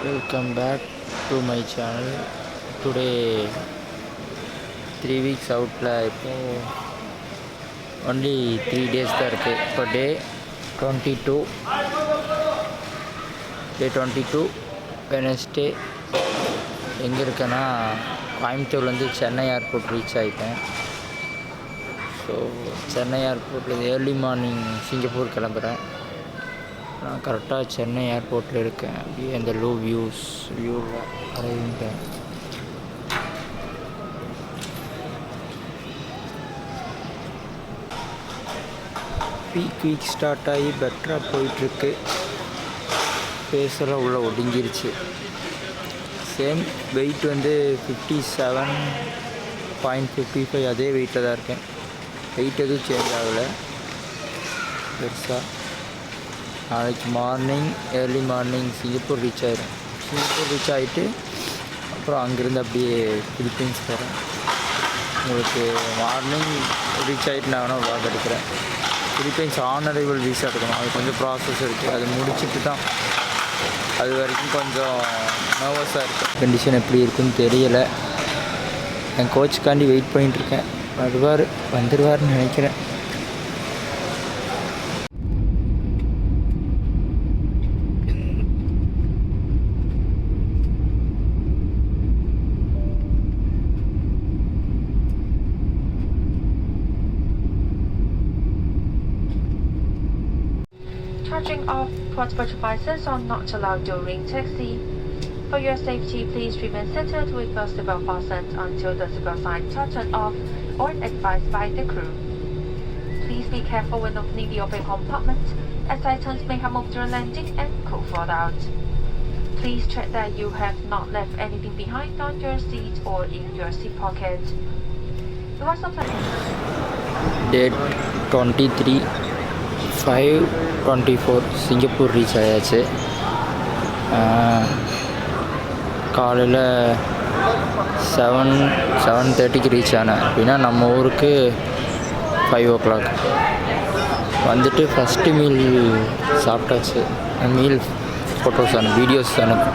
Welcome back to my channel. Today 3 weeks outல இப்போ only 3 days தான் இருக்குது. இப்போ டே 22 வெனஸ்டே எங்கே இருக்கேன்னா கோயம்புத்தூர்லேருந்து சென்னை ஏர்போர்ட் ரீச் ஆகிட்டேன். ஸோ சென்னை ஏர்போர்ட்டில் ஏர்லி மார்னிங் சிங்கப்பூர் கிளம்புறேன். நான் கரெக்டாக சென்னை ஏர்போர்ட்டில் இருக்கேன். அப்படியே அந்த வியூவில் அறையிட்டேன். வீக் ஸ்டார்ட் ஆகி பெட்டராக போயிட்டுருக்கு. ஃபேஸெல்லாம் உள்ளே ஒடுங்கிருச்சு. சேம் வெயிட் வந்து 57.55 அதே வெயிட்டில் தான் இருக்கேன். வெயிட் எதுவும் சேஞ்ச் ஆகலை பெருசாக. நாளைக்கு ஏர்லி மார்னிங் சிங்கப்பூர் ரீச் ஆகிடும். சிங்கப்பூர் ரீச் ஆகிட்டு அப்புறம் அங்கேருந்து அப்படியே ஃபிலிப்பீன்ஸ் போகிறேன். உங்களுக்கு மார்னிங் ரீச் ஆகிட்டு நான் வேணால் வாக் எடுக்கிறேன். ஃபிலிப்பீன்ஸ் ஆனரைவல் வீசா எடுக்கணும். அது கொஞ்சம் ப்ராசஸ் இருக்குது. அது முடிச்சுட்டு தான். அது வரைக்கும் கொஞ்சம் நர்வஸாக இருக்குது. கண்டிஷன் எப்படி இருக்குன்னு தெரியலை. என் கோச்சுக்காண்டி வெயிட் பண்ணிகிட்ருக்கேன். வந்துடுவார்னு நினைக்கிறேன். Charging off portable devices are not allowed during taxi. For your safety, please remain seated with your seatbelt fastened until the seatbelt sign turned off or advised by the crew. Please be careful when opening the open compartment, as items may have moved during landing and could fall out. Please check that you have not left anything behind on your seat or in your seat pocket. Date 23/5/24 Singapore reach ஆயாச்சு. காலையில் 7:30 reach ஆனேன். அப்படின்னா நம்ம ஊருக்கு 5 o'clock வந்துட்டு first meal சாப்பிட்டாச்சு. Meal photos videos அனுப்பு.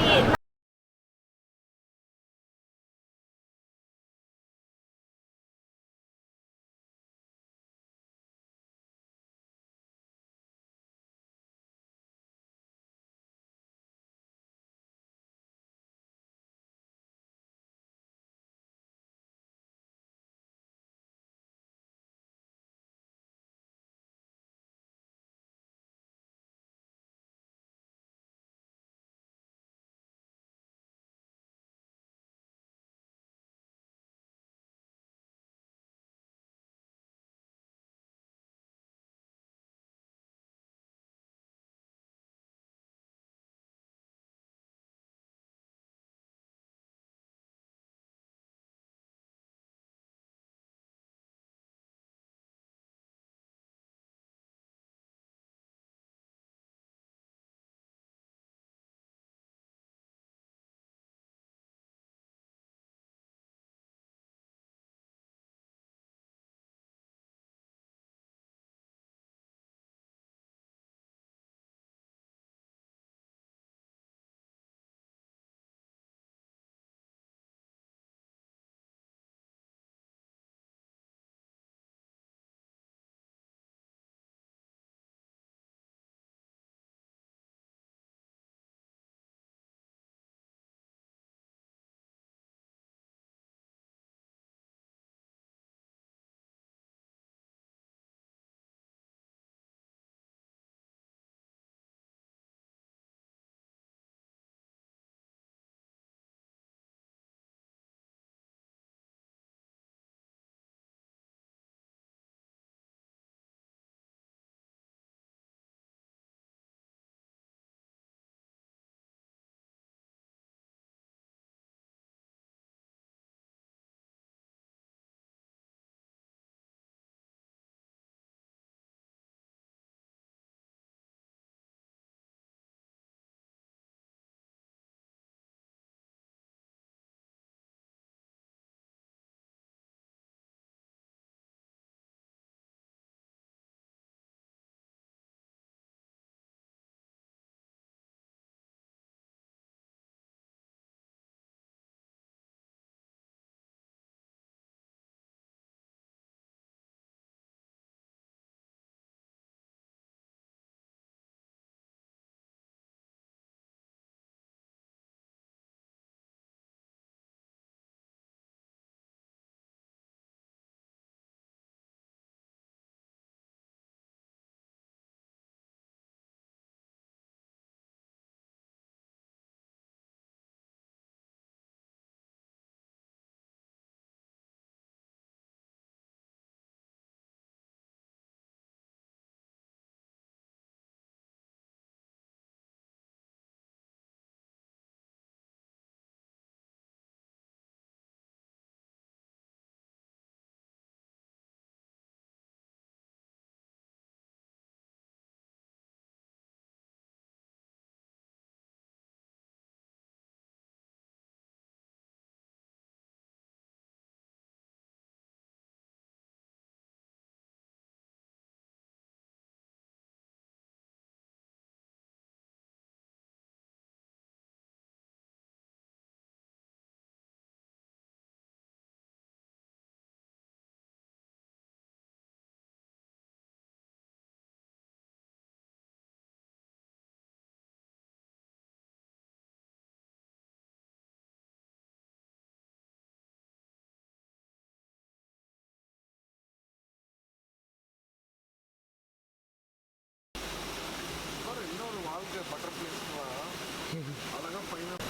அழகாக பையனாக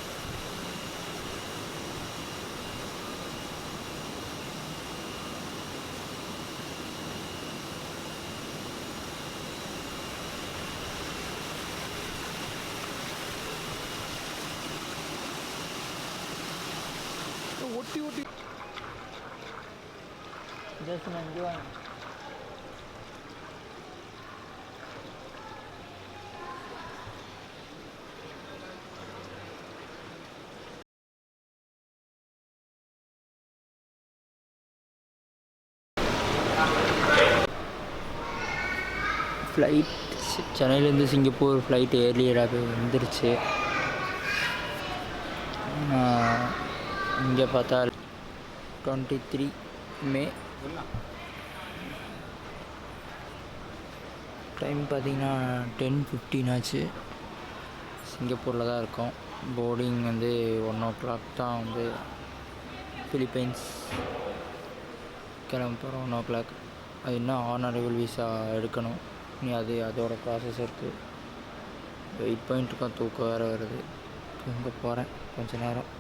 ஒட்டி ஒட்டி ஜஸ்ட் இங்கே வாங்க. ஃப்ளைட் சென்னையிலேருந்து சிங்கப்பூர் ஃப்ளைட் ஏர்லியராகவே வந்துருச்சு. இங்கே பார்த்தா 23 மே. டைம் பார்த்திங்கன்னா 10:15 ஆச்சு. சிங்கப்பூரில் தான் இருக்கோம். போர்டிங் வந்து 1 தான் வந்து ஃபிலிப்பைன்ஸ் கிளம்ப போகிறோம். 1 அது இன்னும் ஆன் அரைவல் விசா எடுக்கணும். நீ அதோட ப்ராசஸ் இருக்குது. வெயிட் பண்ணிட்டு இருக்கோம். தூக்கம் வேறு வருது. தூங்க போகிறேன் கொஞ்ச நேரம்.